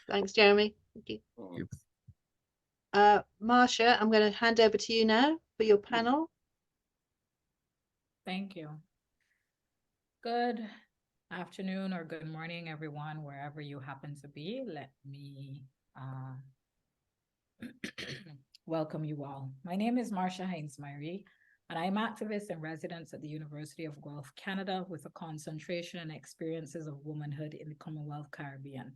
Thanks, Jeremy. Thank you. Marsha, I'm going to hand over to you now for your panel. Thank you. Good afternoon or good morning, everyone, wherever you happen to be. Let me welcome you all. My name is Marsha Hinds MyrieThe, and I'm activist in residence at the University of Guelph, Canada, with a concentration in experiences of womanhood in the Commonwealth Caribbean.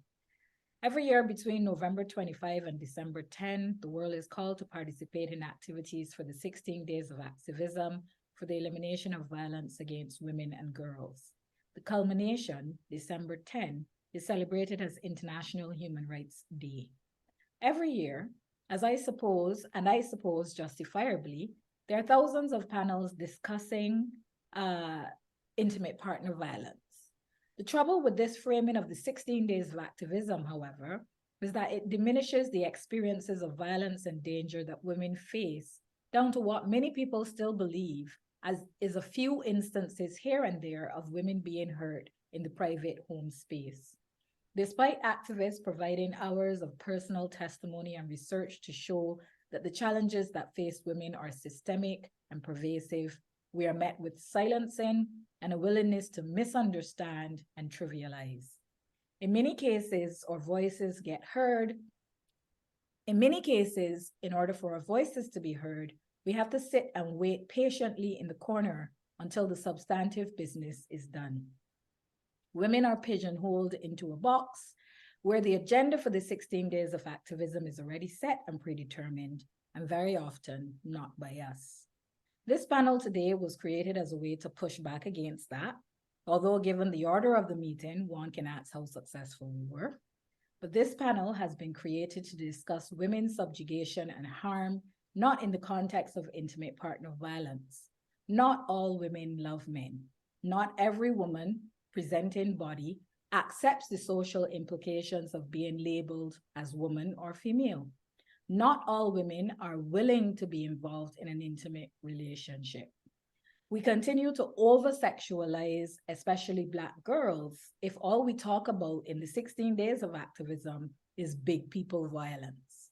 Every year between November 25 and December 10, the world is called to participate in activities for the 16 Days of Activism for the elimination of violence against women and girls. The culmination, December 10, is celebrated as International Human Rights Day. Every year, as I suppose justifiably, there are thousands of panels discussing intimate partner violence. The trouble with this framing of the 16 Days of Activism, however, is that it diminishes the experiences of violence and danger that women face down to what many people still believe as is a few instances here and there of women being hurt in the private home space. Despite activists providing hours of personal testimony and research to show that the challenges that face women are systemic and pervasive, we are met with silencing and a willingness to misunderstand and trivialize. In many cases, our voices get heard. In many cases, in order for our voices to be heard, we have to sit and wait patiently in the corner until the substantive business is done. Women are pigeonholed into a box where the agenda for the 16 Days of Activism is already set and predetermined, and very often not by us. This panel today was created as a way to push back against that, although given the order of the meeting, one can ask how successful we were. But this panel has been created to discuss women's subjugation and harm, not in the context of intimate partner violence. Not all women love men. Not every woman presenting body accepts the social implications of being labeled as woman or female. Not all women are willing to be involved in an intimate relationship. We continue to over-sexualize, especially Black girls, if all we talk about in the 16 Days of Activism is big people violence.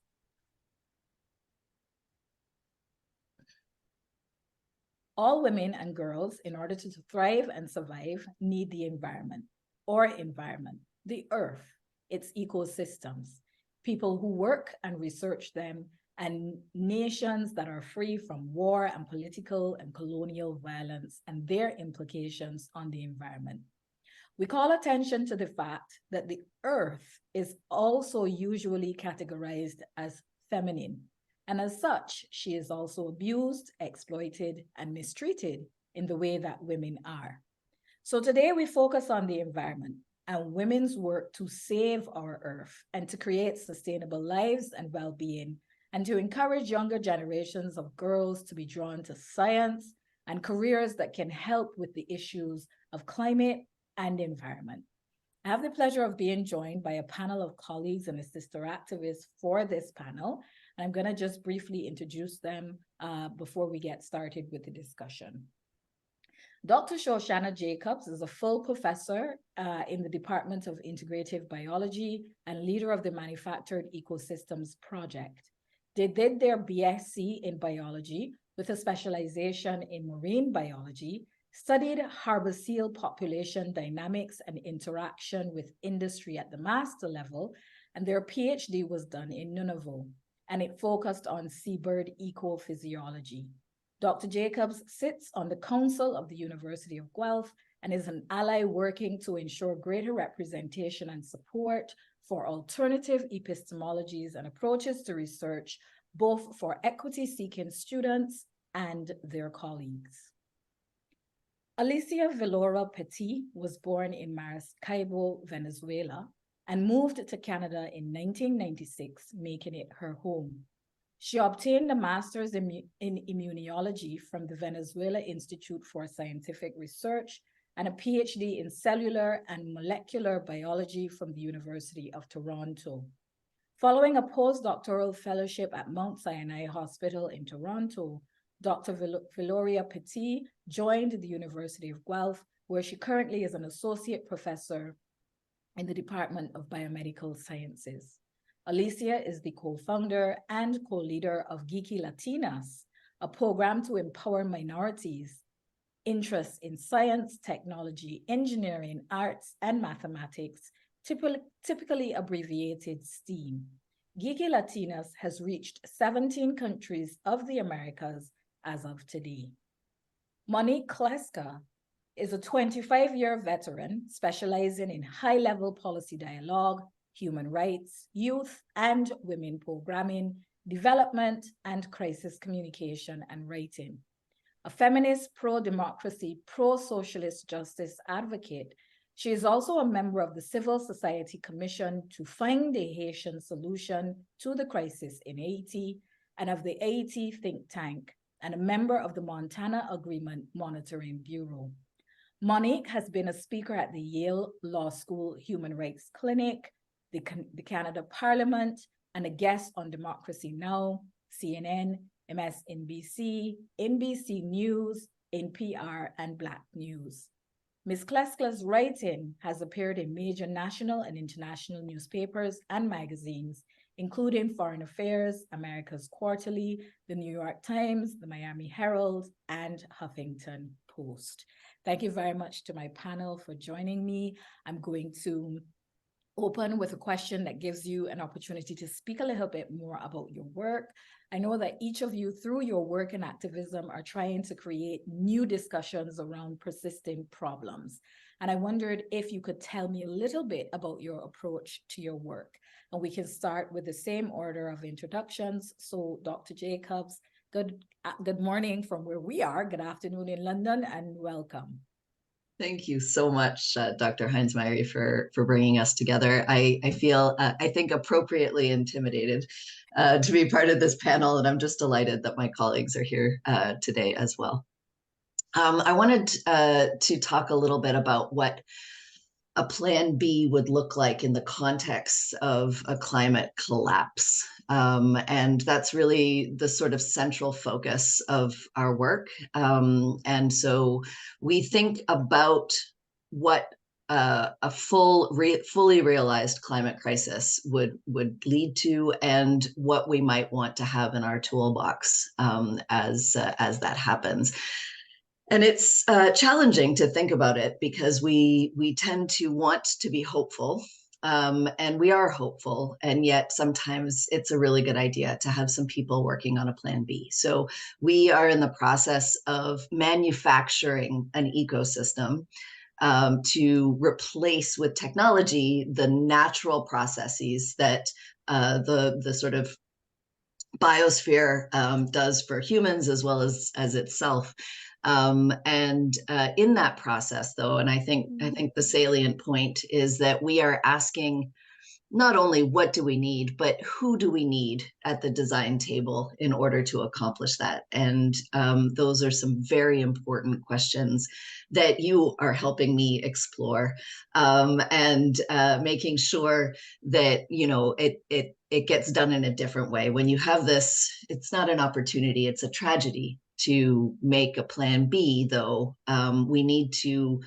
All women and girls, in order to thrive and survive, need the environment, the earth, its ecosystems, people who work and research them, and nations that are free from war and political and colonial violence and their implications on the environment. We call attention to the fact that the earth is also usually categorized as feminine, and as such, she is also abused, exploited, and mistreated in the way that women are. So today we focus on the environment and women's work to save our earth and to create sustainable lives and well-being, and to encourage younger generations of girls to be drawn to science and careers that can help with the issues of climate and environment. I have the pleasure of being joined by a panel of colleagues and a sister activist for this panel. And I'm going to just briefly introduce them before we get started with the discussion. Dr. Shoshanna Jacobs is a full professor in the Department of Integrative Biology and leader of the Manufactured Ecosystems Project. They did their BSc in biology with a specialization in marine biology, studied harbor seal population dynamics and interaction with industry at the master level, and their PhD was done in Nunavut, and it focused on seabird ecophysiology. Dr. Jacobs sits on the Council of the University of Guelph and is an ally working to ensure greater representation and support for alternative epistemologies and approaches to research, both for equity-seeking students and their colleagues. Alicia Viloria Petit was born in Maracaibo, Venezuela, and moved to Canada in 1996, making it her home. She obtained a master's in immunology from the Venezuela Institute for Scientific Research and a PhD in cellular and molecular biology from the University of Toronto. Following a postdoctoral fellowship at Mount Sinai Hospital in Toronto, Dr. Viloria Petit joined the University of Guelph, where she currently is an associate professor in the Department of Biomedical Sciences. Alicia is the co-founder and co-leader of Geeky Latinas, a program to empower minorities' interests in science, technology, engineering, arts, and mathematics, typically abbreviated STEAM. Geeky Latinas has reached 17 countries of the Americas as of today. Monique Clesca is a 25-year veteran specializing in high-level policy dialogue, human rights, youth and women programming, development, and crisis communication and writing. A feminist, pro-democracy, pro-socialist justice advocate, she is also a member of the Civil Society Commission to find a Haitian solution to the crisis in Haiti and of the Haiti Think Tank, and a member of the Montana Agreement Monitoring Bureau. Monique has been a speaker at the Yale Law School Human Rights Clinic, the Canada Parliament, and a guest on Democracy Now!, CNN, MSNBC, NBC News, NPR, and Black News. Ms. Clesca's writing has appeared in major national and international newspapers and magazines, including Foreign Affairs, America's Quarterly, the New York Times, the Miami Herald, and Huffington Post. Thank you very much to my panel for joining me. I'm going to open with a question that gives you an opportunity to speak a little bit more about your work. I know that each of you, through your work in activism, are trying to create new discussions around persistent problems. And I wondered if you could tell me a little bit about your approach to your work. And we can start with the same order of introductions. So Dr. Jacobs, good morning from where we are. Good afternoon in London, and welcome. Thank you so much, Dr. Hinds Myrie, for bringing us together. I feel, I think, appropriately intimidated to be part of this panel, and I'm just delighted that my colleagues are here today as well. I wanted to talk a little bit about what a plan B would look like in the context of a climate collapse. And that's really the sort of central focus of our work. And so we think about what a fully realized climate crisis would lead to, and what we might want to have in our toolbox as that happens. And it's challenging to think about it because we tend to want to be hopeful, and we are hopeful, and yet sometimes it's a really good idea to have some people working on a plan B. So we are in the process of manufacturing an ecosystem to replace with technology the natural processes that the sort of biosphere does for humans as well as itself. In that process, though, and I think the salient point is that we are asking not only what do we need, but who do we need at the design table in order to accomplish that? And those are some very important questions that you are helping me explore, and making sure that, you know, it gets done in a different way. When you have this, it's not an opportunity, it's a tragedy to make a plan B, though. We need to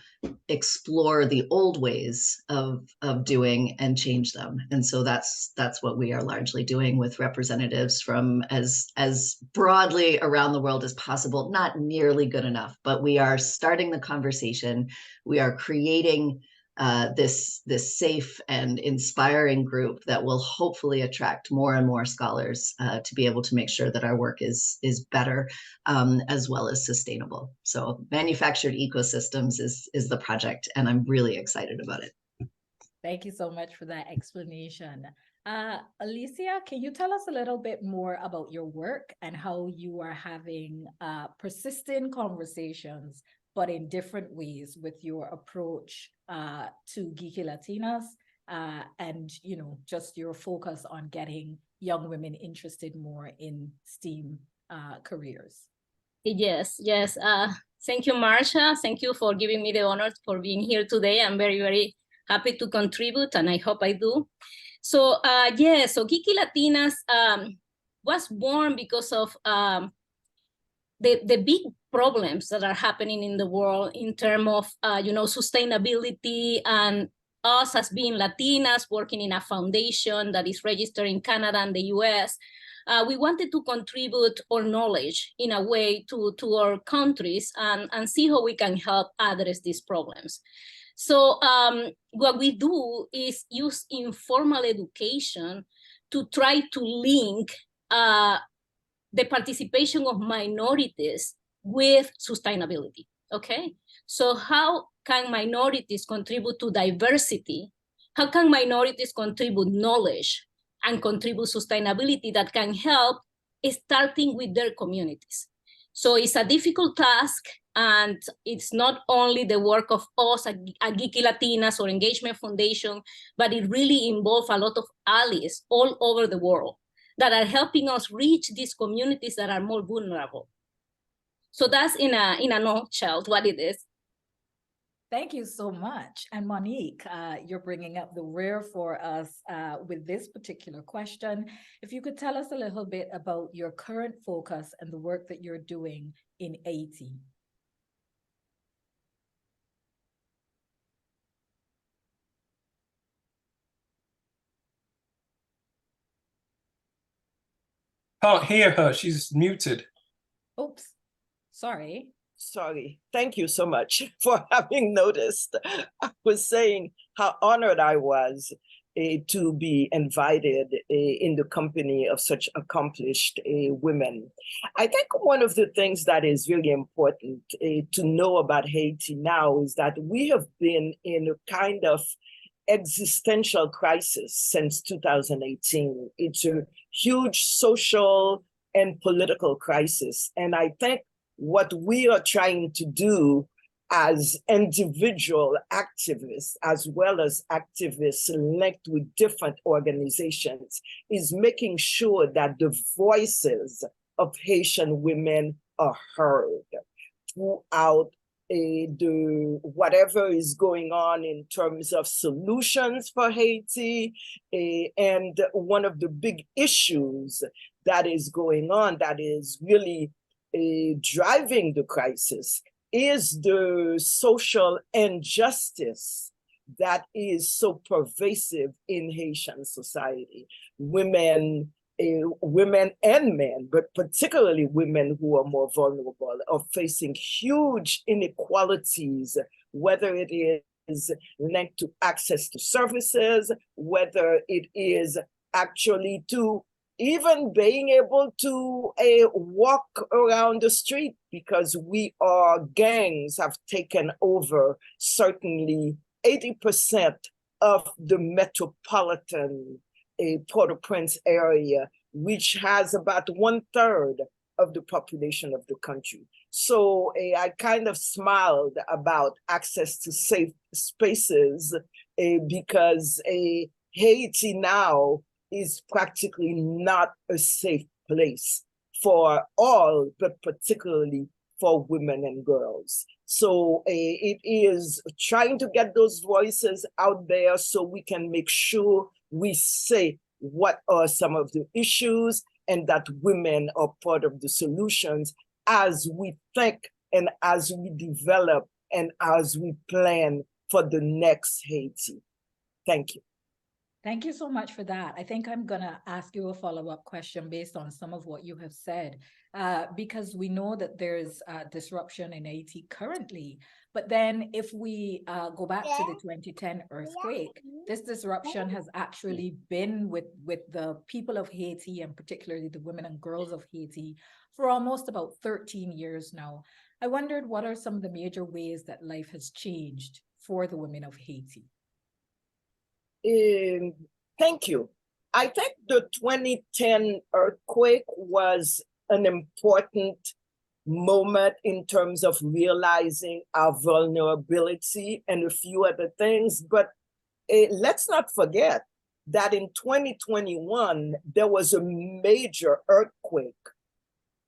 explore the old ways of doing and change them. And so that's what we are largely doing with representatives from as broadly around the world as possible. Not nearly good enough, but we are starting the conversation. We are creating this safe and inspiring group that will hopefully attract more and more scholars to be able to make sure that our work is better as well as sustainable. So manufactured ecosystems is the project, and I'm really excited about it. Thank you so much for that explanation. Alicia, can you tell us a little bit more about your work and how you are having persistent conversations, but in different ways, with your approach to Geeky Latinas, and, you know, just your focus on getting young women interested more in STEAM careers? Yes. Thank you, Marsha. Thank you for giving me the honor for being here today. I'm very, very happy to contribute, and I hope I do. So, so Geeky Latinas was born because of the big problems that are happening in the world in terms of, sustainability and us as being Latinas working in a foundation that is registered in Canada and the US, we wanted to contribute our knowledge in a way to our countries and see how we can help address these problems. So what we do is use informal education to try to link the participation of minorities with sustainability, okay? So how can minorities contribute to diversity? How can minorities contribute knowledge and contribute sustainability that can help starting with their communities? So it's a difficult task, and it's not only the work of us at Geeky Latinas or Engagement Foundation, but it really involves a lot of allies all over the world that are helping us reach these communities that are more vulnerable. So that's in a nutshell what it is. Thank you so much. And Monique, you're bringing up the rear for us with this particular question. If you could tell us a little bit about your current focus and the work that you're doing in Haiti. Can't hear her, she's muted. Oops, sorry. Sorry. Thank you so much for having noticed. I was saying how honored I was to be invited in the company of such accomplished women. I think one of the things that is really important to know about Haiti now is that we have been in a kind of existential crisis since 2018. It's a huge social and political crisis. And I think what we are trying to do as individual activists, as well as activists linked with different organizations, is making sure that the voices of Haitian women are heard throughout whatever is going on in terms of solutions for Haiti. And one of the big issues that is going on that is really driving the crisis is the social injustice that is so pervasive in Haitian society. Women and men, but particularly women who are more vulnerable, are facing huge inequalities, whether it is linked to access to services, whether it is actually to even being able to walk around the street, because gangs have taken over certainly 80% of the metropolitan Port-au-Prince area, which has about 1/3 of the population of the country. So I kind of smiled about access to safe spaces because Haiti now is practically not a safe place for all, but particularly for women and girls. So it is trying to get those voices out there so we can make sure we say what are some of the issues and that women are part of the solutions as we think and as we develop and as we plan for the next Haiti. Thank you. Thank you so much for that. I think I'm going to ask you a follow-up question based on some of what you have said, because we know that there's disruption in Haiti currently. But then if we go back to the 2010 earthquake, this disruption has actually been with the people of Haiti, and particularly the women and girls of Haiti, for almost about 13 years now. I wondered, what are some of the major ways that life has changed for the women of Haiti? Thank you. I think the 2010 earthquake was an important moment in terms of realizing our vulnerability and a few other things. But let's not forget that in 2021, there was a major earthquake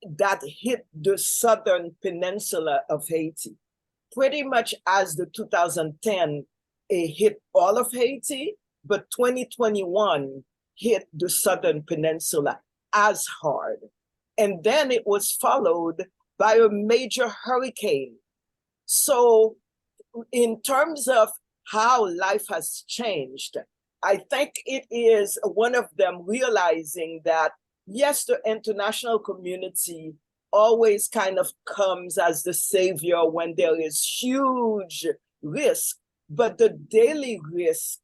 that hit the southern peninsula of Haiti, pretty much as the 2010 hit all of Haiti. But 2021 hit the southern peninsula as hard. And then it was followed by a major hurricane. So in terms of how life has changed. I think it is one of them realizing that, yes, the international community always kind of comes as the savior when there is huge risk, but the daily risk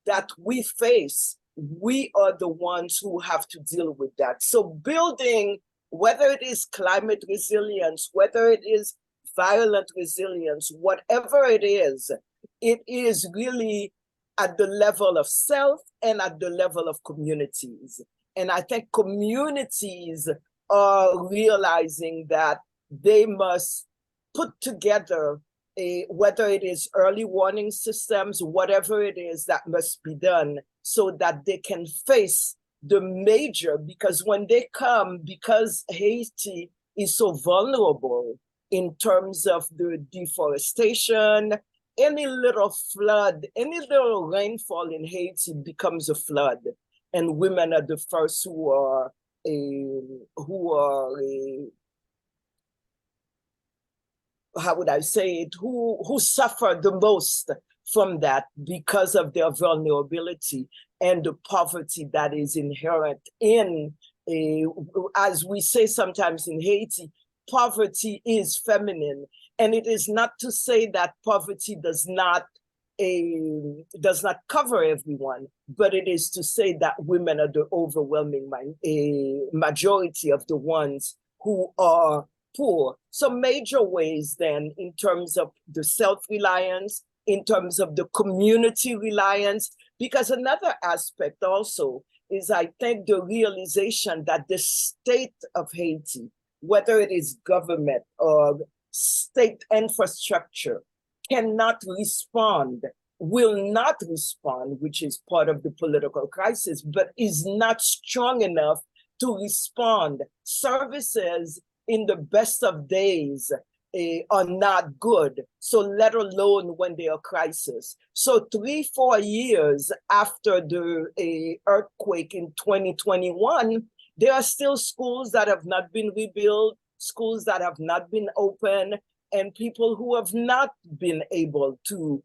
that we face, we are the ones who have to deal with that. So building, whether it is climate resilience, whether it is violent resilience, whatever it is really at the level of self and at the level of communities. And I think communities are realizing that they must put together whether it is early warning systems, whatever it is that must be done so that they can face the major, because when they come, because Haiti is so vulnerable in terms of the deforestation, any little flood, any little rainfall in Haiti becomes a flood, and women are the first who are how would I say it, who suffer the most from that because of their vulnerability and the poverty that is inherent in, as we say sometimes in Haiti, poverty is feminine. And it is not to say that poverty does not cover everyone, but it is to say that women are the overwhelming majority of the ones who are poor. So major ways then in terms of the self-reliance, in terms of the community reliance, because another aspect also is, I think, the realization that the state of Haiti, whether it is government or state infrastructure, cannot respond, will not respond, which is part of the political crisis, but is not strong enough to respond. Services in the best of days are not good, so let alone when they are crisis. So 3-4 years after the earthquake in 2021, there are still schools that have not been rebuilt, schools that have not been open, and people who have not been able to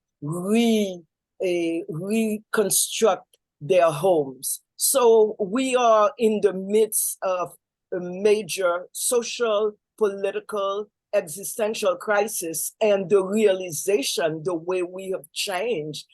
reconstruct their homes. So we are in the midst of a major social, political, existential crisis, and the realization, the way we have changed,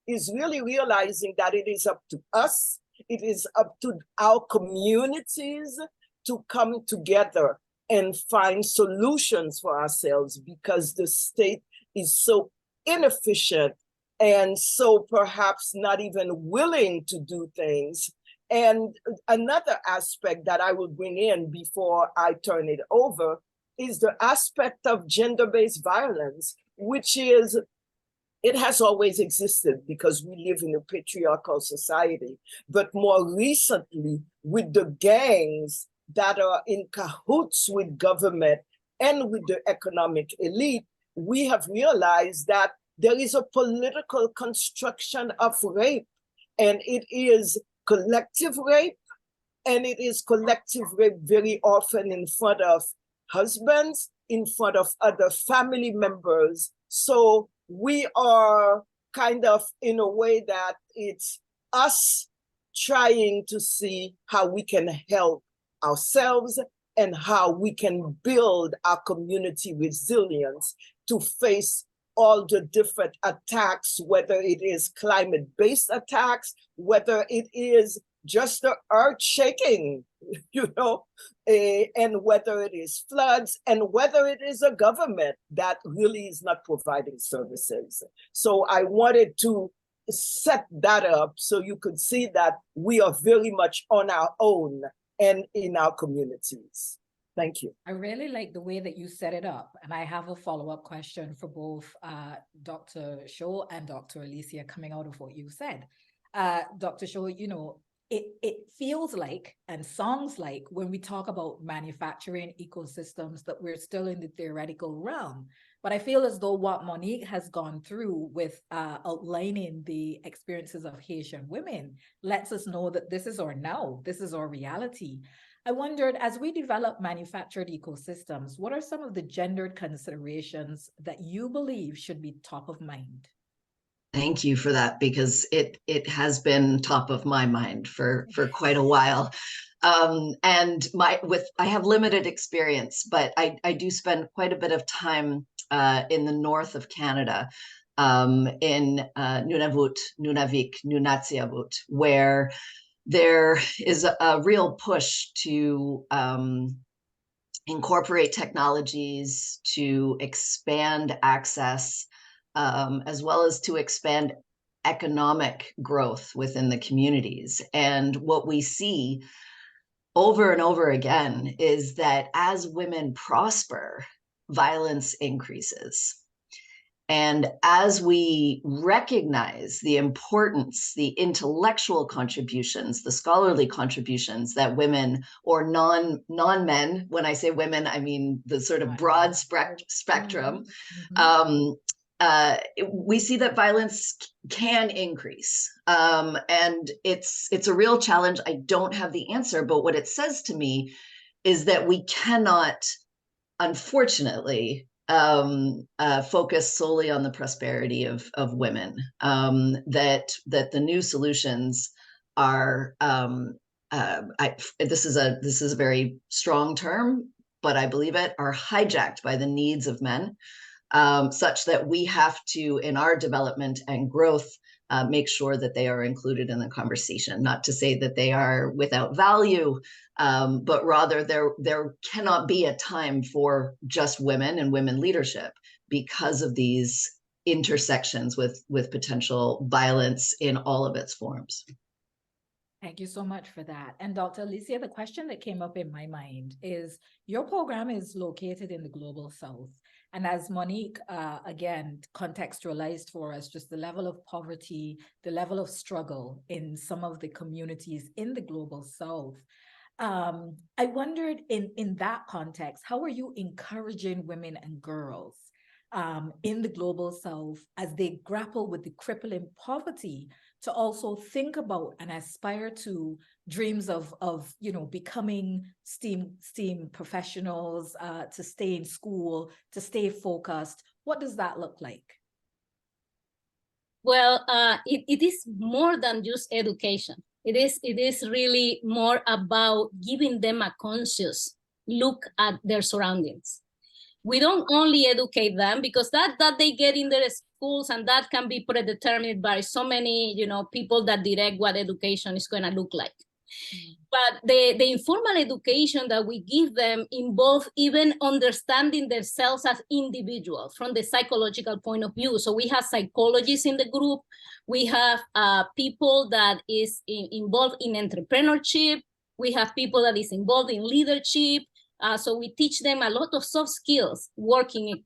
is really realizing that it is up to us, it is up to our communities to come together and find solutions for ourselves, because the state is so inefficient and so perhaps not even willing to do things. And another aspect that I will bring in before I turn it over is the aspect of gender-based violence, which is, it has always existed because we live in a patriarchal society. But more recently, with the gangs that are in cahoots with government and with the economic elite, we have realized that there is a political construction of rape, and it is collective rape, and it is collective rape very often in front of husbands, in front of other family members. So we are kind of in a way that it's us trying to see how we can help ourselves and how we can build our community resilience to face all the different attacks, whether it is climate-based attacks, whether it is just the earth shaking, and whether it is floods, and whether it is a government that really is not providing services. So I wanted to set that up so you could see that we are very much on our own and in our communities. Thank you. I really like the way that you set it up. And I have a follow-up question for both Dr. Sho and Dr. Alicia coming out of what you said. Dr. Sho, it feels like and sounds like when we talk about manufacturing ecosystems that we're still in the theoretical realm. But I feel as though what Monique has gone through with outlining the experiences of Haitian women lets us know that this is our now, this is our reality. I wondered, as we develop manufactured ecosystems, what are some of the gendered considerations that you believe should be top of mind? Thank you for that, because it has been top of my mind for quite a while. And I have limited experience, but I do spend quite a bit of time in the north of Canada, in Nunavut, Nunavik, Nunatsiavut, where there is a real push to incorporate technologies to expand access, as well as to expand economic growth within the communities. And what we see over and over again is that as women prosper, violence increases. And as we recognize the importance, the intellectual contributions, the scholarly contributions that women or non-men, when I say women, I mean the sort of broad spectrum, we see that violence can increase. And it's a real challenge. I don't have the answer, but what it says to me is that we cannot, unfortunately, focus solely on the prosperity of women. That the new solutions are, this is a very strong term, but I believe it, are hijacked by the needs of men, such that we have to, in our development and growth, make sure that they are included in the conversation. Not to say that they are without value, but rather there cannot be a time for just women and women leadership because of these intersections with potential violence in all of its forms. Thank you so much for that. And Dr. Alicia, the question that came up in my mind is, your program is located in the Global South. And as Monique, again, contextualized for us, just the level of poverty, the level of struggle in some of the communities in the Global South. I wondered in that context, how are you encouraging women and girls in the Global South as they grapple with the crippling poverty to also think about and aspire to dreams of becoming STEAM professionals, to stay in school, to stay focused? What does that look like? Well, it is more than just education. It is really more about giving them a conscious look at their surroundings. We don't only educate them, because that they get in their schools, and that can be predetermined by so many people that direct what education is going to look like. But the informal education that we give them involve even understanding themselves as individuals from the psychological point of view. So we have psychologists in the group. We have people that is involved in entrepreneurship. We have people that is involved in leadership. So we teach them a lot of soft skills, working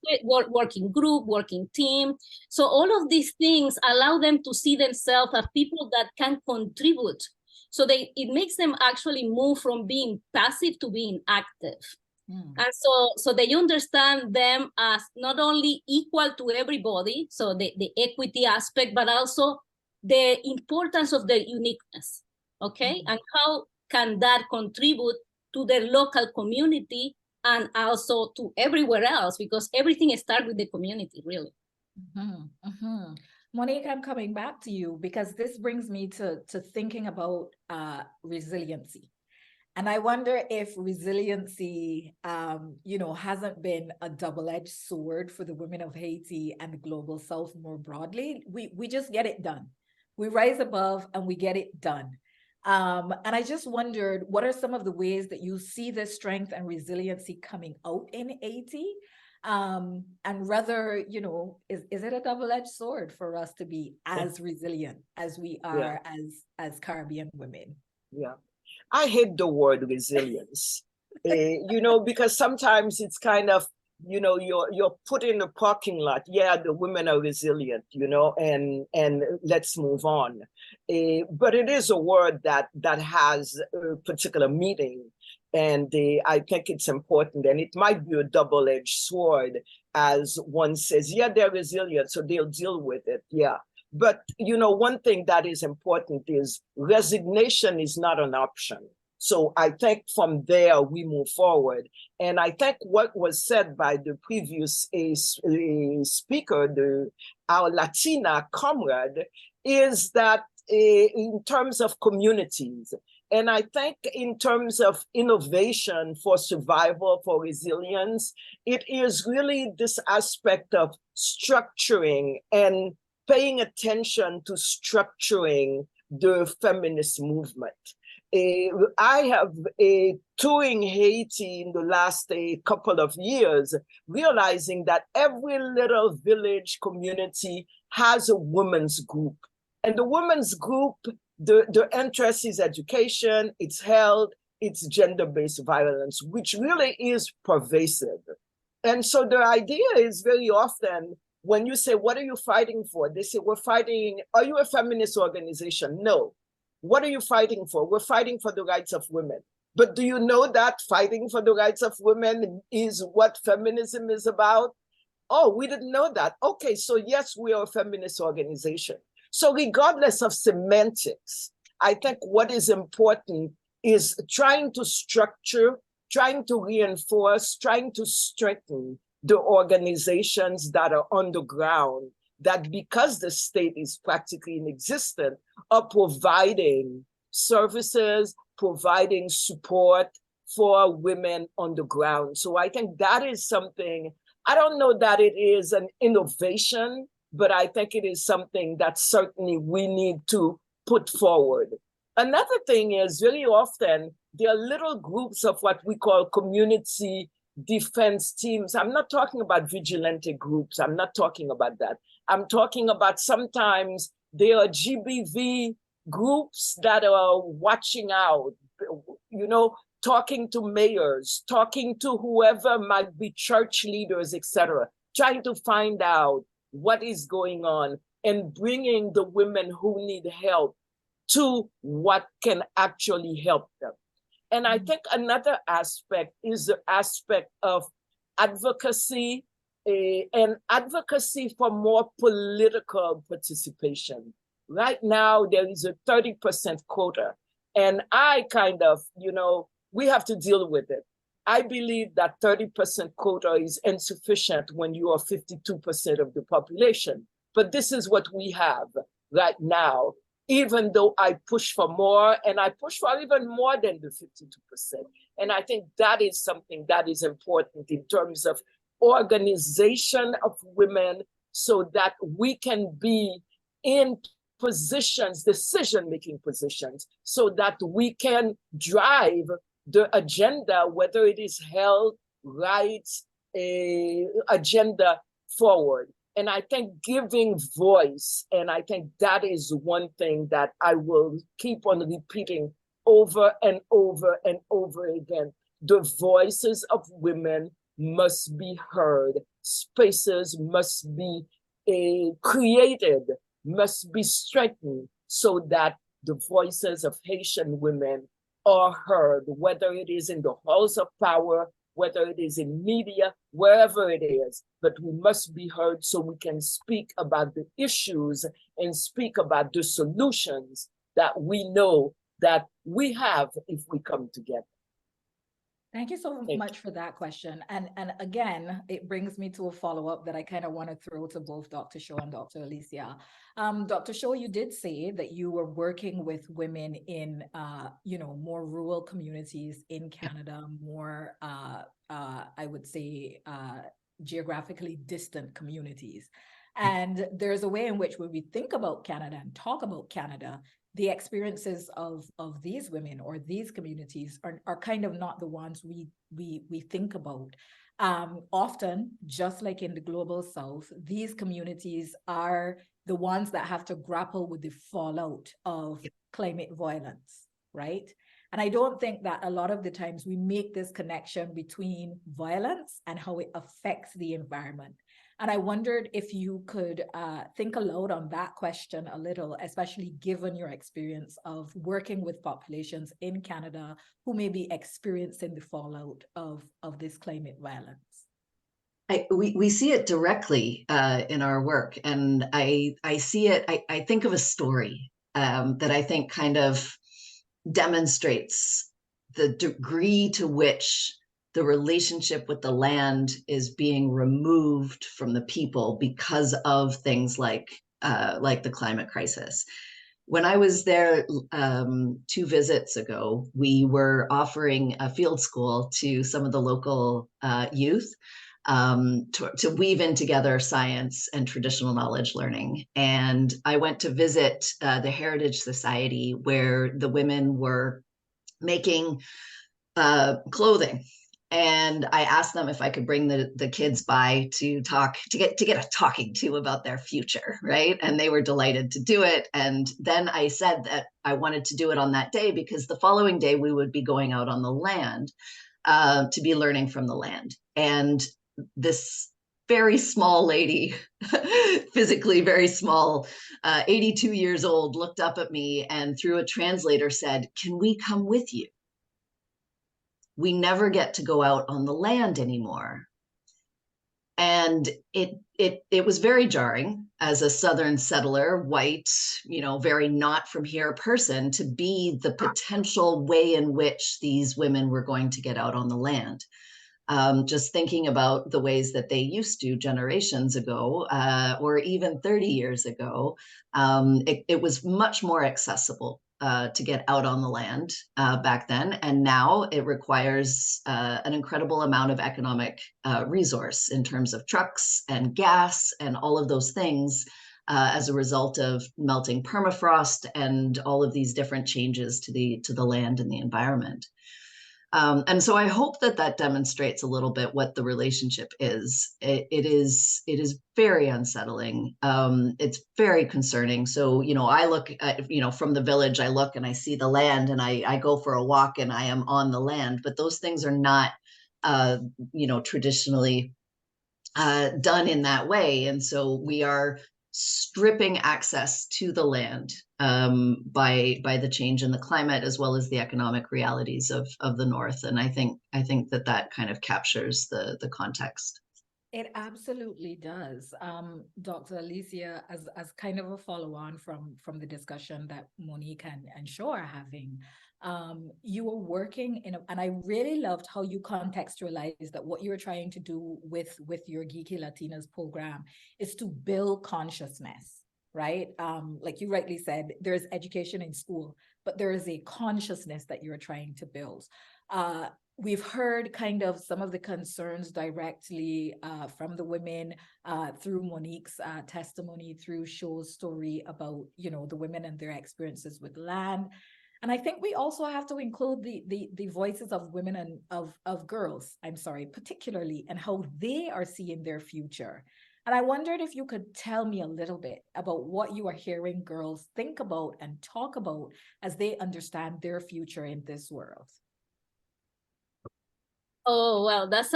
group, working team. So all of these things allow them to see themselves as people that can contribute. So it makes them actually move from being passive to being active. And so they understand them as not only equal to everybody, so the equity aspect, but also the importance of their uniqueness, okay? And how can that contribute to their local community and also to everywhere else, because everything starts with the community, really. Monique, I'm coming back to you, because this brings me to thinking about resiliency. And I wonder if resiliency, hasn't been a double-edged sword for the women of Haiti and the Global South more broadly. We just get it done. We rise above and we get it done. And I just wondered, what are some of the ways that you see this strength and resiliency coming out in Haiti? And rather, is it a double-edged sword for us to be as resilient as we are as Caribbean women? Yeah. I hate the word resilience, because sometimes it's kind of, you're put in the parking lot. Yeah, the women are resilient, and let's move on. But it is a word that has a particular meaning. And I think it's important, and it might be a double-edged sword, as one says, yeah, they're resilient, so they'll deal with it. Yeah. But, one thing that is important is resignation is not an option. So I think from there we move forward. And I think what was said by the previous speaker, our Latina comrade is that in terms of communities, and I think in terms of innovation for survival, for resilience, it is really this aspect of structuring and paying attention to structuring the feminist movement. I have touring Haiti in the last couple of years, realizing that every little village community has a women's group. And the women's group, the interest is education, it's health, it's gender-based violence, which really is pervasive. And so the idea is very often, when you say, what are you fighting for? They say, we're fighting, are you a feminist organization? No. What are you fighting for? We're fighting for the rights of women. But do you know that fighting for the rights of women is what feminism is about? Oh, we didn't know that. Okay, so yes, we are a feminist organization. So regardless of semantics, I think what is important is trying to structure, trying to reinforce, trying to strengthen the organizations that are on the ground, that because the state is practically inexistent, are providing services, providing support for women on the ground. So I think that is something, I don't know that it is an innovation, but I think it is something that certainly we need to put forward. Another thing is very often there are little groups of what we call community defense teams. I'm not talking about vigilante groups. I'm not talking about that. I'm talking about sometimes there are GBV groups that are watching out, talking to mayors, talking to whoever might be church leaders, etc., trying to find out what is going on and bringing the women who need help to what can actually help them. And I think another aspect is the aspect of advocacy and advocacy for more political participation. Right now, there is a 30% quota. And I kind of, we have to deal with it. I believe that 30% quota is insufficient when you are 52% of the population. But this is what we have right now, even though I push for more, and I push for even more than the 52%. And I think that is something that is important in terms of organization of women so that we can be in positions, decision-making positions, so that we can drive the agenda, whether it is health, rights, agenda forward. And I think giving voice, and I think that is one thing that I will keep on repeating over and over and over again. The voices of women must be heard. Spaces must be created, must be strengthened so that the voices of Haitian women are heard, whether it is in the halls of power, whether it is in media, wherever it is, but we must be heard so we can speak about the issues and speak about the solutions that we know that we have if we come together. Thank you so much for that question. And again, it brings me to a follow-up that I kind of want to throw to both Dr. Sho and Dr. Alicia. Dr. Sho, you did say that you were working with women in, more rural communities in Canada, more, I would say, geographically distant communities. And there's a way in which when we think about Canada and talk about Canada, the experiences of these women or these communities are kind of not the ones we think about. Often, just like in the global South, these communities are the ones that have to grapple with the fallout of climate violence, right? And I don't think that a lot of the times we make this connection between violence and how it affects the environment. And I wondered if you could think aloud on that question a little, especially given your experience of working with populations in Canada who may be experiencing the fallout of this climate violence. We see it directly in our work, and I see it, I think of a story that I think kind of demonstrates the degree to which the relationship with the land is being removed from the people because of things like the climate crisis. When I was there 2 visits ago, we were offering a field school to some of the local youth to weave in together science and traditional knowledge learning. And I went to visit the Heritage Society, where the women were making clothing. And I asked them if I could bring the kids by to get a talking to about their future, right? And they were delighted to do it. And then I said that I wanted to do it on that day because the following day we would be going out on the land to be learning from the land. And this very small lady, physically very small, 82 years old, looked up at me and through a translator said, "Can we come with you? We never get to go out on the land anymore." And it was very jarring as a Southern settler, white, very not from here person, to be the potential way in which these women were going to get out on the land. Just thinking about the ways that they used to generations ago, or even 30 years ago, it was much more accessible to get out on the land back then. And now it requires an incredible amount of economic resource in terms of trucks and gas and all of those things as a result of melting permafrost and all of these different changes to the land and the environment. And so I hope that demonstrates a little bit what the relationship is. It is very unsettling. It's very concerning. So, I look at, from the village, I look and I see the land and I go for a walk and I am on the land, but those things are not, traditionally done in that way. And so we are stripping access to the land by the change in the climate, as well as the economic realities of the North. And I think that kind of captures the context. It absolutely does. Dr. Alicia, as kind of a follow-on from the discussion that Monique and Sho are having, you were working and I really loved how you contextualized that what you're trying to do with your Geeky Latinas program is to build consciousness, right? Like you rightly said, there's education in school, but there is a consciousness that you're trying to build. We've heard kind of some of the concerns directly from the women through Monique's testimony, through Sho's story about, the women and their experiences with land. And I think we also have to include the voices of women and of girls, particularly, and how they are seeing their future. And I wondered if you could tell me a little bit about what you are hearing girls think about and talk about as they understand their future in this world. Oh, well, that's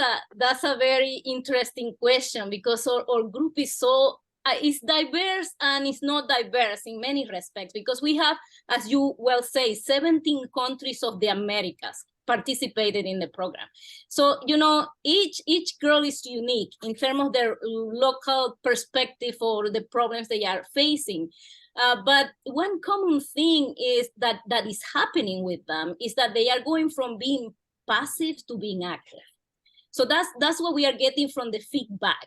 a very interesting question, because our group is so it's diverse and it's not diverse in many respects, because we have, as you well say, 17 countries of the Americas participated in the program. So, each girl is unique in terms of their local perspective or the problems they are facing. But one common thing is that is happening with them is that they are going from being passive to being active. So that's what we are getting from the feedback.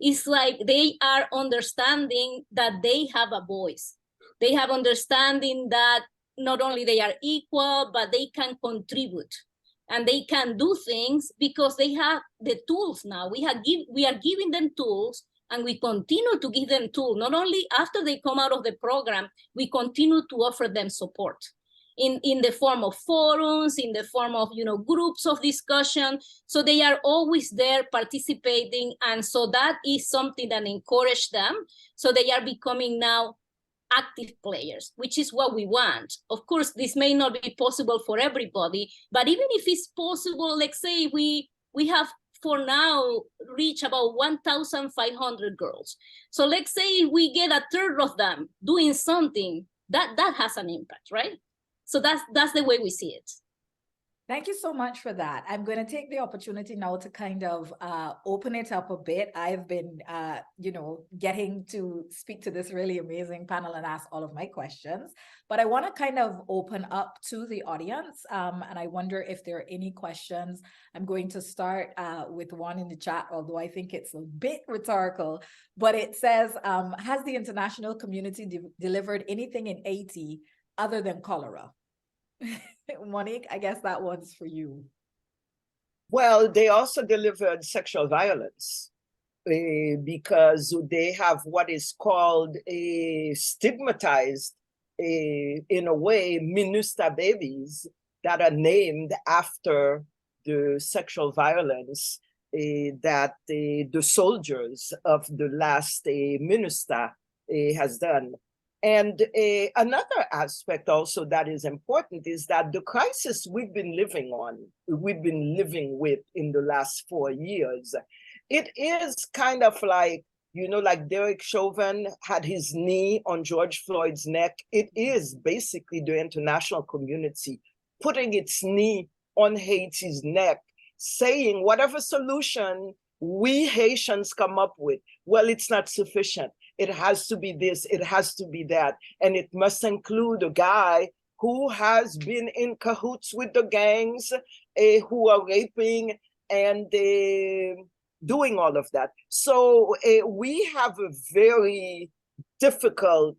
It's like they are understanding that they have a voice. They have understanding that not only they are equal, but they can contribute and they can do things because they have the tools now. We are giving them tools, and we continue to give them tools. Not only after they come out of the program, we continue to offer them support in the form of forums, in the form of, groups of discussion. So they are always there participating. And so that is something that encourages them. So they are becoming now active players, which is what we want. Of course, this may not be possible for everybody, but even if it's possible, let's say we have for now reached about 1,500 girls. So let's say we get a third of them doing something, that has an impact, right? So that's the way we see it. Thank you so much for that. I'm going to take the opportunity now to kind of open it up a bit. I've been, getting to speak to this really amazing panel and ask all of my questions, but I want to kind of open up to the audience. And I wonder if there are any questions. I'm going to start with one in the chat, although I think it's a bit rhetorical, but it says, has the international community delivered anything in Haiti other than cholera? Monique, I guess that one's for you. Well, they also delivered sexual violence because they have what is called a stigmatized, in a way, MINUSTA babies that are named after the sexual violence that the soldiers of the last MINUSTA has done. And another aspect also that is important is that the crisis we've been living with in the last 4 years, it is kind of like, like Derek Chauvin had his knee on George Floyd's neck. It is basically the international community putting its knee on Haiti's neck, saying whatever solution we Haitians come up with, well, it's not sufficient. It has to be this, it has to be that. And it must include a guy who has been in cahoots with the gangs who are raping and doing all of that. So we have a very difficult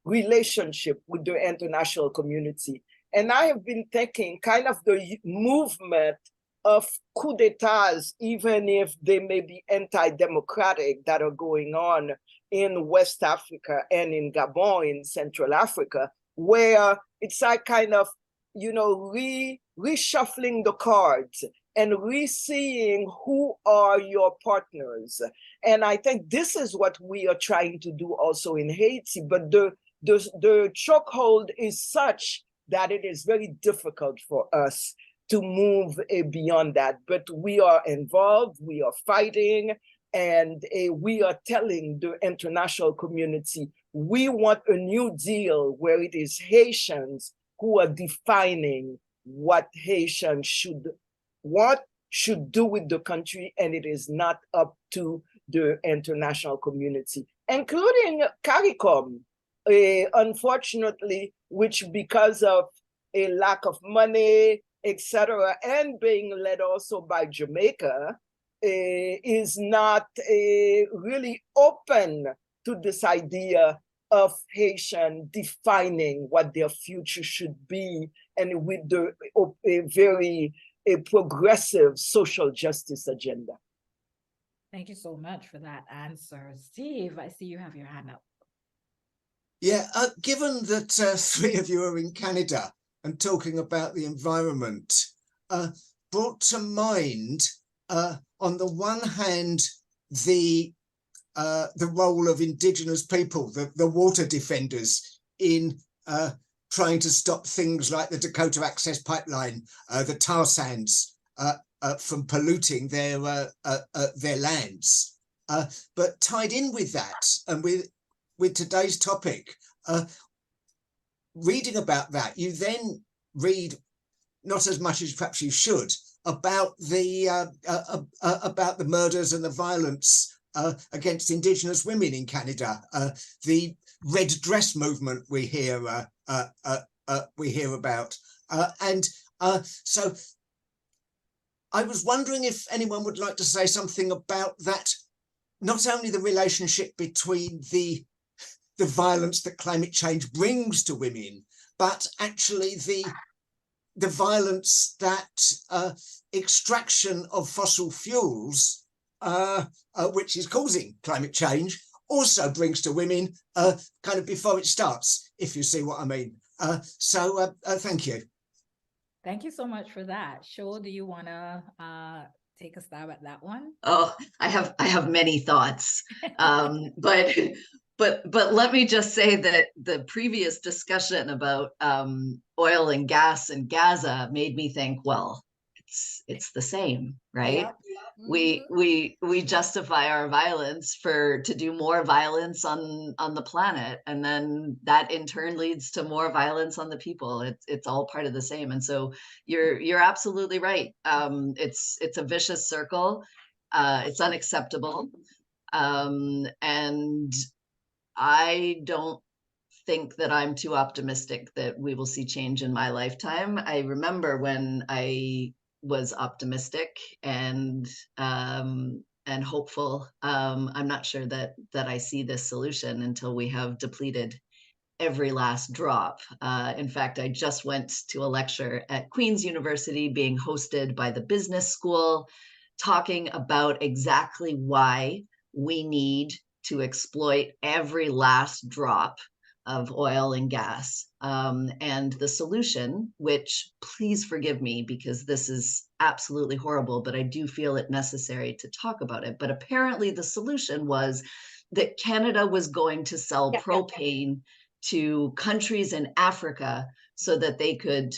relationship with the international community. And I have been thinking kind of the movement of coups d'etats, even if they may be anti-democratic, that are going on in West Africa and in Gabon, in Central Africa, where it's like kind of, reshuffling the cards and re-seeing who are your partners. And I think this is what we are trying to do also in Haiti, but the chokehold is such that it is very difficult for us to move beyond that. But we are involved, we are fighting, and we are telling the international community, we want a new deal where it is Haitians who are defining what Haitians should do with the country, and it is not up to the international community, including CARICOM, unfortunately, which because of a lack of money, etc., and being led also by Jamaica, is not really open to this idea of Haitian defining what their future should be, and with a very progressive social justice agenda. Thank you so much for that answer. Steve, I see you have your hand up. Yeah, given that 3 of you are in Canada and talking about the environment, brought to mind, on the one hand, the role of Indigenous people, the water defenders in trying to stop things like the Dakota Access Pipeline, the tar sands, from polluting their lands. But tied in with that, and with today's topic, reading about that, you then read, not as much as perhaps you should, about the murders and the violence against Indigenous women in Canada, the red dress movement we hear about, and so I was wondering if anyone would like to say something about that, not only the relationship between the violence that climate change brings to women, but actually the violence that extraction of fossil fuels, which is causing climate change, also brings to women kind of before it starts, if you see what I mean. So thank you. Thank you so much for that. Sho, do you want to take a stab at that one? Oh, I have many thoughts, but let me just say that the previous discussion about oil and gas in Gaza made me think, well, it's the same, right? Yep. We justify our violence to do more violence on the planet, and then that in turn leads to more violence on the people. It's all part of the same. And so you're absolutely right. It's a vicious circle. It's unacceptable. And I don't think that I'm too optimistic that we will see change in my lifetime. I remember when I was optimistic and hopeful. I'm not sure that I see this solution until we have depleted every last drop. In fact, I just went to a lecture at Queen's University being hosted by the business school, talking about exactly why we need to exploit every last drop of oil and gas. And the solution, which please forgive me because this is absolutely horrible, but I do feel it necessary to talk about it. But apparently the solution was that Canada was going to sell propane to countries in Africa so that they could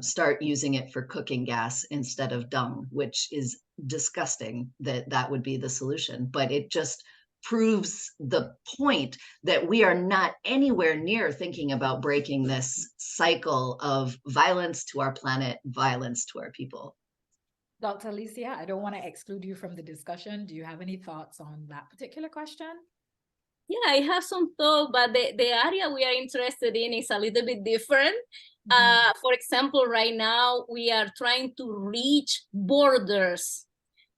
start using it for cooking gas instead of dung, which is disgusting that would be the solution. But it just proves the point that we are not anywhere near thinking about breaking this cycle of violence to our planet, violence to our people. Dr. Alicia, I don't want to exclude you from the discussion. Do you have any thoughts on that particular question? Yeah, I have some thought, but the area we are interested in is a little bit different. For example, right now we are trying to reach borders.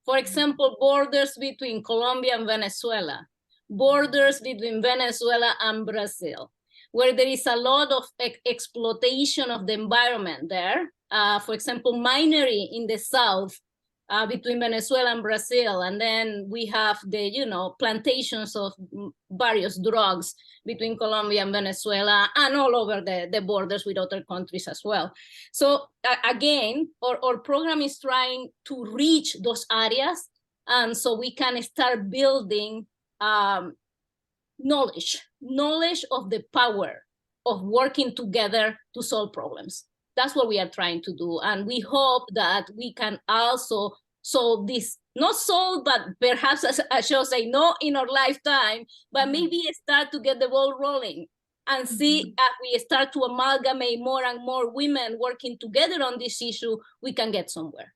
For example, borders between Colombia and Venezuela, borders between Venezuela and Brazil, where there is a lot of exploitation of the environment there. For example, minery in the south between Venezuela and Brazil. And then we have the, plantations of various drugs between Colombia and Venezuela and all over the borders with other countries as well. So again, our program is trying to reach those areas, and so we can start building knowledge of the power of working together to solve problems. That's what we are trying to do. And we hope that we can also solve this, not solve, but perhaps, as I shall say, not in our lifetime, but maybe start to get the ball rolling and see as we start to amalgamate more and more women working together on this issue, we can get somewhere.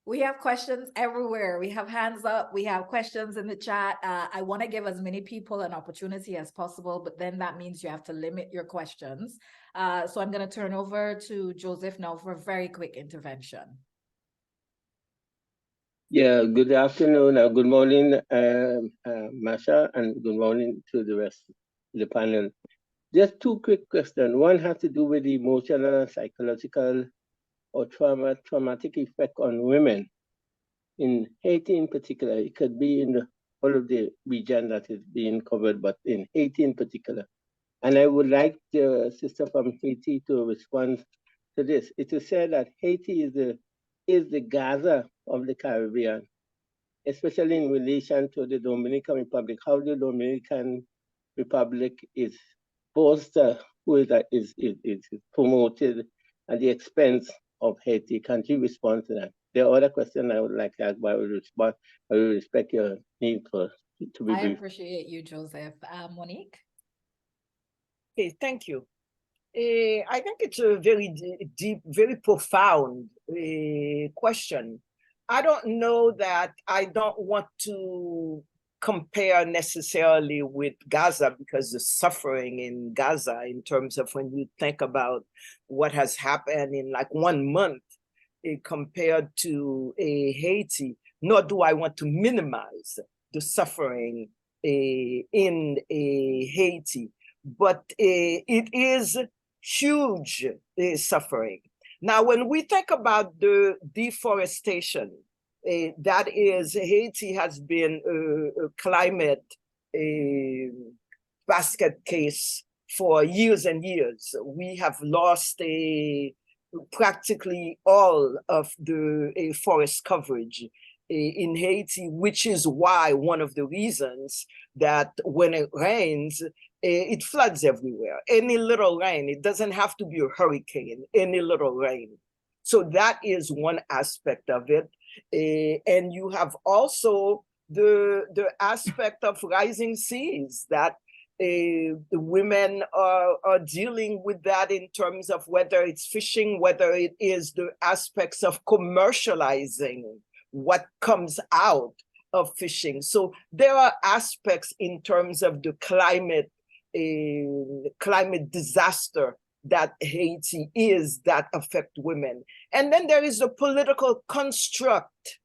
We have questions everywhere. We have hands up. We have questions in the chat. I want to give as many people an opportunity as possible, but then that means you have to limit your questions. So I'm going to turn over to Joseph now for a very quick intervention. Yeah, good afternoon, good morning, Marsha, and good morning to the rest of the panel. Just two quick questions. One has to do with the emotional, psychological, or traumatic effect on women. In Haiti in particular, it could be in all of the region that is being covered, but in Haiti in particular. And I would like the sister from Haiti to respond to this. It is said that Haiti is the Gaza of the Caribbean, especially in relation to the Dominican Republic, how the Dominican Republic is bolstered, who is promoted at the expense of Haiti. Can you respond to that? The other question I would like to ask, but I will respect your need to be brief. I appreciate you, Joseph. Monique? Okay, thank you. I think it's a very deep, very profound question. I don't know that I don't want to compare necessarily with Gaza, because the suffering in Gaza, in terms of when you think about what has happened in like 1 month compared to Haiti, nor do I want to minimize the suffering in Haiti, but it is huge suffering. Now, when we think about the deforestation, that is, Haiti has been a climate basket case for years and years. We have lost practically all of the forest coverage in Haiti, which is why one of the reasons that when it rains, it floods everywhere. Any little rain, it doesn't have to be a hurricane, any little rain. So that is one aspect of it. And you have also the aspect of rising seas that the women are dealing with that in terms of whether it's fishing, whether it is the aspects of commercializing what comes out of fishing. So there are aspects in terms of the climate disaster that Haiti is that affect women. And then there is a political construct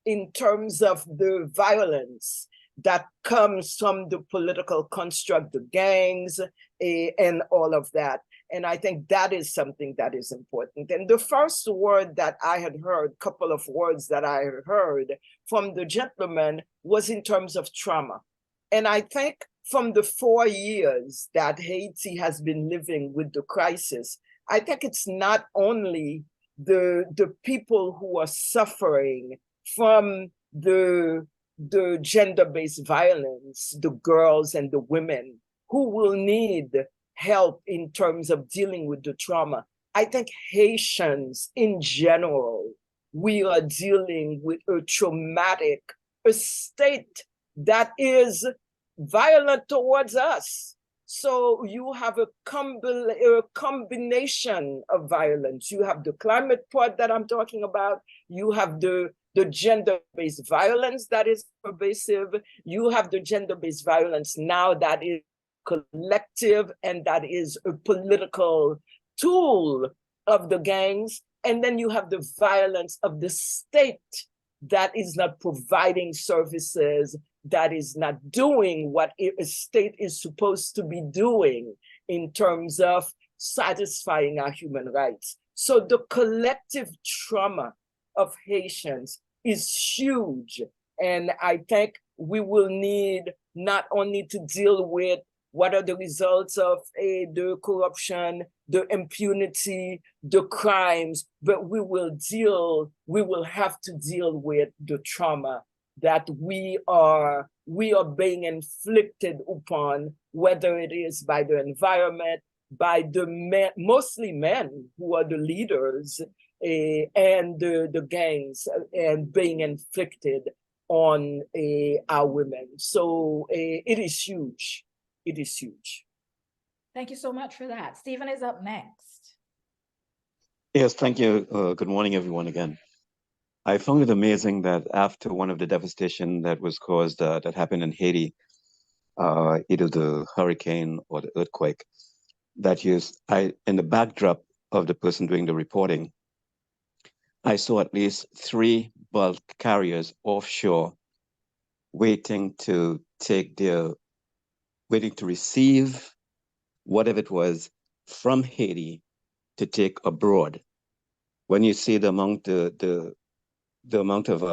in terms of the violence that comes from the political construct, the gangs, and all of that. And I think that is something that is important. And the first word that I had heard, couple of words that I had heard from the gentleman was in terms of trauma. And I think from the 4 years that Haiti has been living with the crisis, I think it's not only the people who are suffering from the gender-based violence, the girls and the women who will need help in terms of dealing with the trauma. I think Haitians in general, we are dealing with a traumatic state that is violent towards us. So you have a combination of violence. You have the climate part that I'm talking about. You have the gender-based violence that is pervasive. You have the gender-based violence now that is collective and that is a political tool of the gangs. And then you have the violence of the state that is not providing services, that is not doing what a state is supposed to be doing in terms of satisfying our human rights. So the collective trauma of Haitians is huge. And I think we will need not only to deal with what are the results of the corruption, the impunity, the crimes, but we will have to deal with the trauma that we are being inflicted upon, whether it is by the environment, by the men, mostly men who are the leaders, and the gangs, and being inflicted on our women. So it is huge. It is huge. Thank you so much for that. Stephen is up next. Yes, thank you. Good morning, everyone, again. I found it amazing that after one of the devastation that was caused, that happened in Haiti, either the hurricane or the earthquake, that in the backdrop of the person doing the reporting, I saw at least 3 bulk carriers offshore waiting to receive whatever it was from Haiti to take abroad. When you see the amount of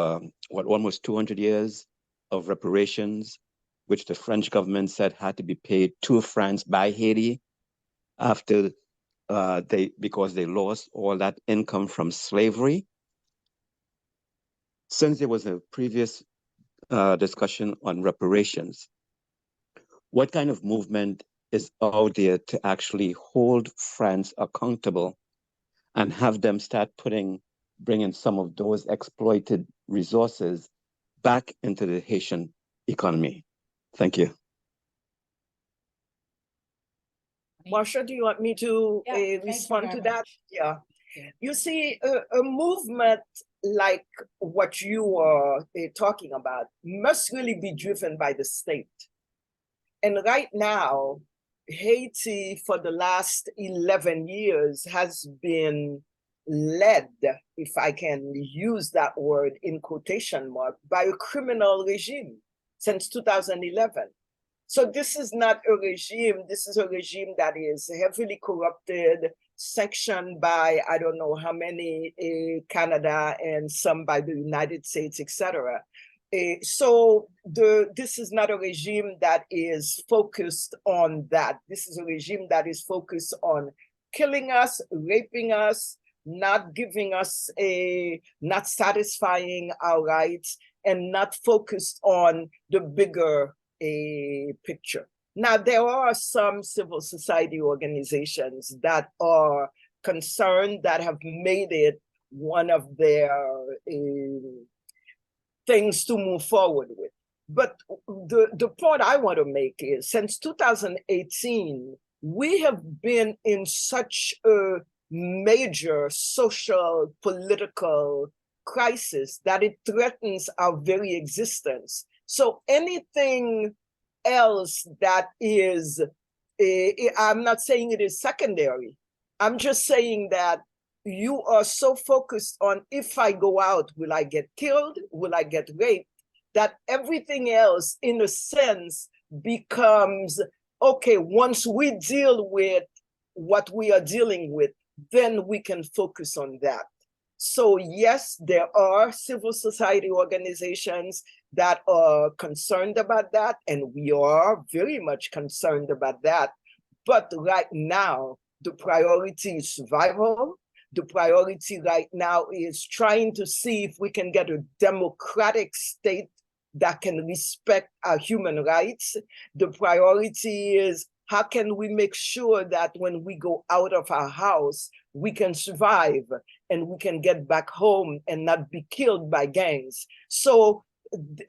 almost 200 years of reparations, which the French government said had to be paid to France by Haiti after because they lost all that income from slavery. Since there was a previous discussion on reparations, what kind of movement is out there to actually hold France accountable and have them start bringing some of those exploited resources back into the Haitian economy? Thank you. Marsha, do you want me to respond to that? Yeah. You see, a movement like what you are talking about must really be driven by the state. And right now, Haiti for the last 11 years has been led, if I can use that word in quotation mark, by a criminal regime since 2011. So this is not a regime, this is a regime that is heavily corrupted, sanctioned by I don't know how many, Canada and some by the United States, etc. So this is not a regime that is focused on that. This is a regime that is focused on killing us, raping us, not giving us not satisfying our rights, and not focused on the bigger picture. Now, there are some civil society organizations that are concerned, that have made it one of their things to move forward with. But the point I want to make is, since 2018, we have been in such a major social, political crisis that it threatens our very existence. So anything else that is, I'm not saying it is secondary. I'm just saying that you are so focused on, if I go out, will I get killed? Will I get raped? That everything else, in a sense, becomes, okay, once we deal with what we are dealing with, then we can focus on that. So yes, there are civil society organizations that are concerned about that, and we are very much concerned about that. But right now, the priority is survival. The priority right now is trying to see if we can get a democratic state that can respect our human rights. The priority is, how can we make sure that when we go out of our house, we can survive and we can get back home and not be killed by gangs? So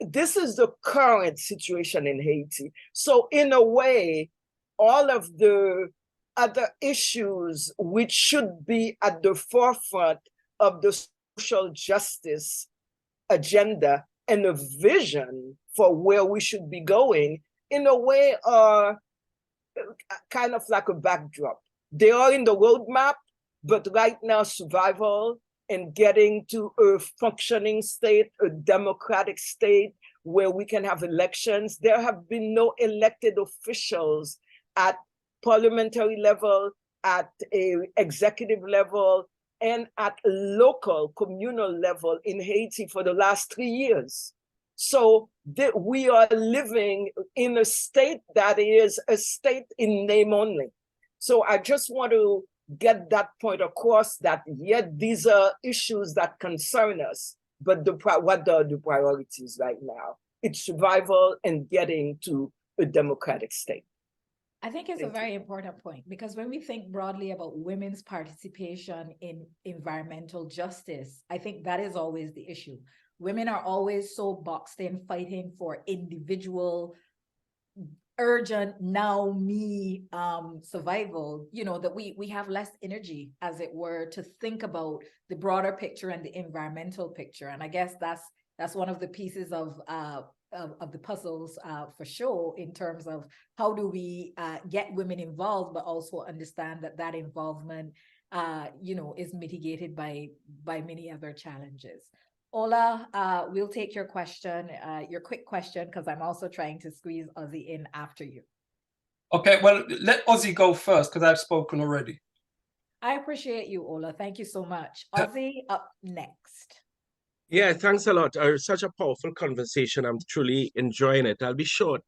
this is the current situation in Haiti. So in a way, all of the other issues which should be at the forefront of the social justice agenda and a vision for where we should be going, in a way, are kind of like a backdrop. They are in the roadmap, but right now, survival and getting to a functioning state, a democratic state where we can have elections. There have been no elected officials at parliamentary level, at a executive level, and at local communal level in Haiti for the last 3 years. So we are living in a state that is a state in name only. So I just want to get that point across, that yet these are issues that concern us, but what are the priorities right now? It's survival and getting to a democratic state. I think it's a very important point, because when we think broadly about women's participation in environmental justice, I think that is always the issue. Women are always so boxed in fighting for individual, urgent, now me survival, that we have less energy, as it were, to think about the broader picture and the environmental picture. And I guess that's one of the pieces of the puzzles for sure, in terms of how do we get women involved, but also understand that involvement, is mitigated by many other challenges. Ola, we'll take your question, your quick question, because I'm also trying to squeeze Ozzy in after you. Okay, well, let Ozzy go first, because I've spoken already. I appreciate you, Ola. Thank you so much. Ozzy, up next. Yeah, thanks a lot. Such a powerful conversation. I'm truly enjoying it. I'll be short.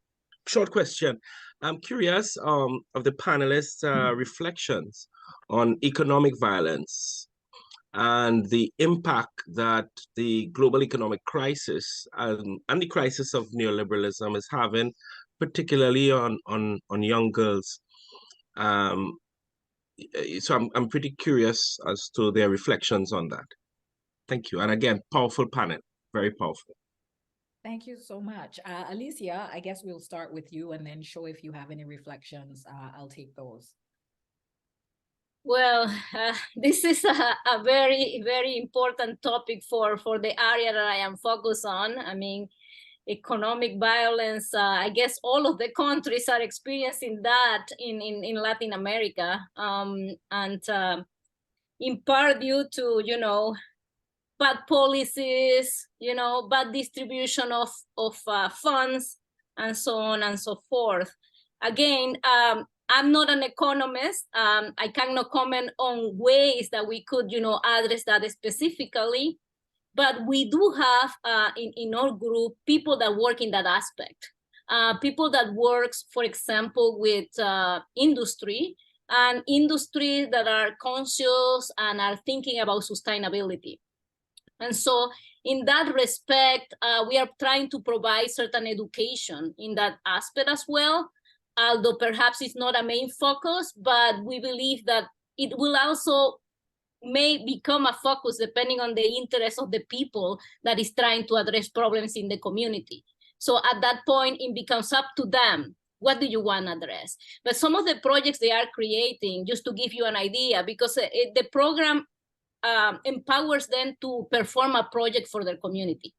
Short question. I'm curious of the panelists' reflections on economic violence and the impact that the global economic crisis and the crisis of neoliberalism is having, particularly on young girls. So I'm pretty curious as to their reflections on that. Thank you. And again, powerful panel, very powerful. Thank you so much. Alicia, I guess we'll start with you and then show if you have any reflections. I'll take those. Well, this is a very, very important topic for the area that I am focused on. I mean, economic violence, I guess all of the countries are experiencing that in Latin America. And in part due to, bad policies, bad distribution of funds, and so on and so forth. Again, I'm not an economist. I cannot comment on ways that we could, address that specifically. But we do have in our group people that work in that aspect. People that works, for example, with industry, and industries that are conscious and are thinking about sustainability. And so in that respect, we are trying to provide certain education in that aspect as well, although perhaps it's not a main focus, but we believe that it will also may become a focus depending on the interest of the people that is trying to address problems in the community. So at that point, it becomes up to them. What do you want to address? But some of the projects they are creating, just to give you an idea, because the program empowers them to perform a project for their community.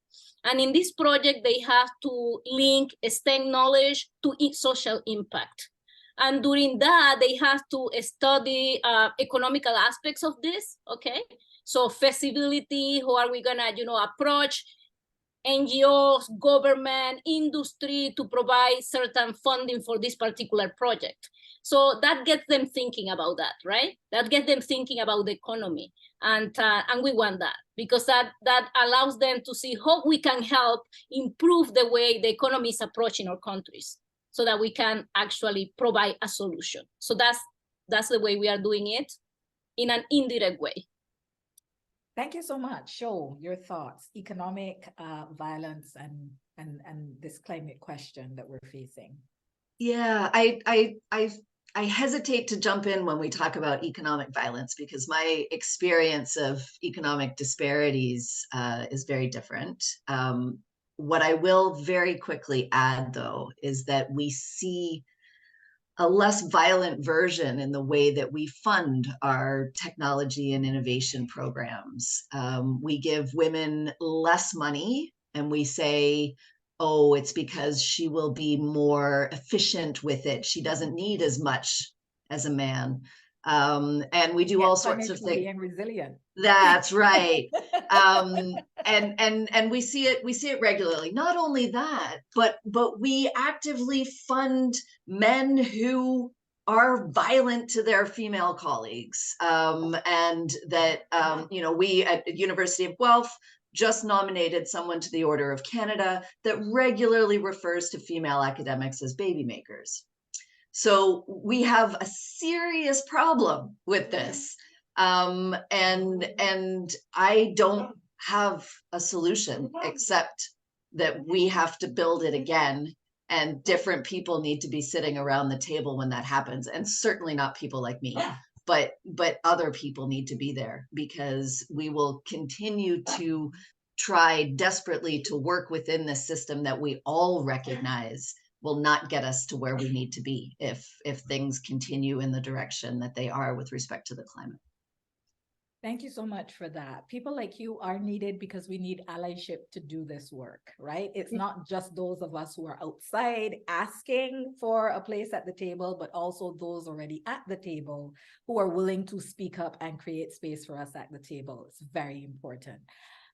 And in this project, they have to link STEM knowledge to social impact. And during that, they have to study economical aspects of this, okay? So feasibility, how are we gonna, approach NGOs, government, industry to provide certain funding for this particular project. So that gets them thinking about that, right? That gets them thinking about the economy. And we want that because that allows them to see how we can help improve the way the economy is approaching our countries so that we can actually provide a solution. So that's the way we are doing it in an indirect way. Thank you so much. Show your thoughts, economic violence and this climate question that we're facing. Yeah, I hesitate to jump in when we talk about economic violence because my experience of economic disparities is very different. What I will very quickly add, though, is that we see a less violent version in the way that we fund our technology and innovation programs. We give women less money and we say, oh, it's because she will be more efficient with it. She doesn't need as much as a man. And we do all sorts of things. Being resilient. That's right. And we see it regularly. Not only that, but we actively fund men who are violent to their female colleagues. And that we at the University of Guelph just nominated someone to the Order of Canada that regularly refers to female academics as baby makers. So we have a serious problem with this. And I don't have a solution except that we have to build it again, and different people need to be sitting around the table when that happens, and certainly not people like me, but other people need to be there, because we will continue to try desperately to work within the system that we all recognize will not get us to where we need to be if things continue in the direction that they are with respect to the climate. Thank you so much for that. People like you are needed because we need allyship to do this work, right? It's not just those of us who are outside asking for a place at the table, but also those already at the table who are willing to speak up and create space for us at the table. It's very important.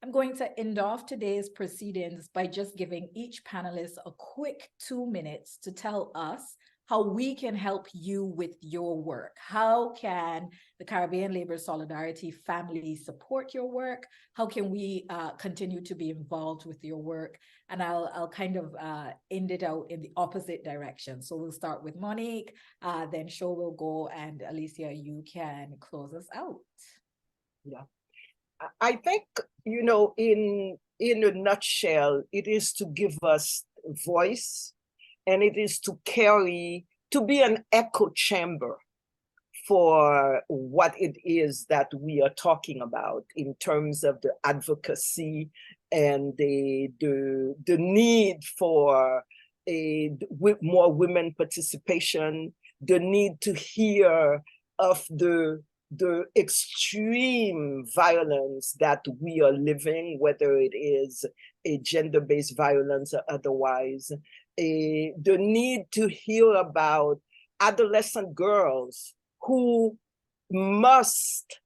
I'm going to end off today's proceedings by just giving each panelist a quick 2 minutes to tell us how we can help you with your work. How can the Caribbean Labor Solidarity family support your work? How can we continue to be involved with your work? And I'll kind of end it out in the opposite direction. So we'll start with Monique, then Sho will go, and Alicia, you can close us out. Yeah. I think, in a nutshell, it is to give us voice, and it is to be an echo chamber for what it is that we are talking about in terms of the advocacy and the need for more women participation, the need to hear of the extreme violence that we are living, whether it is a gender-based violence or otherwise, the need to hear about adolescent girls who must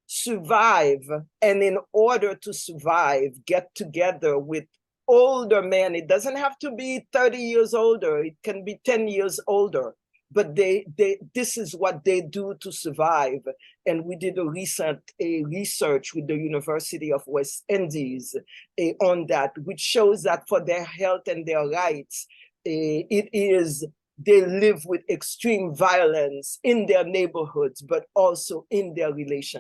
survive, and in order to survive, get together with older men. It doesn't have to be 30 years older, it can be 10 years older. But this is what they do to survive. And we did a recent research with the University of West Indies on that, which shows that for their health and their rights, they live with extreme violence in their neighborhoods, but also in their relationships.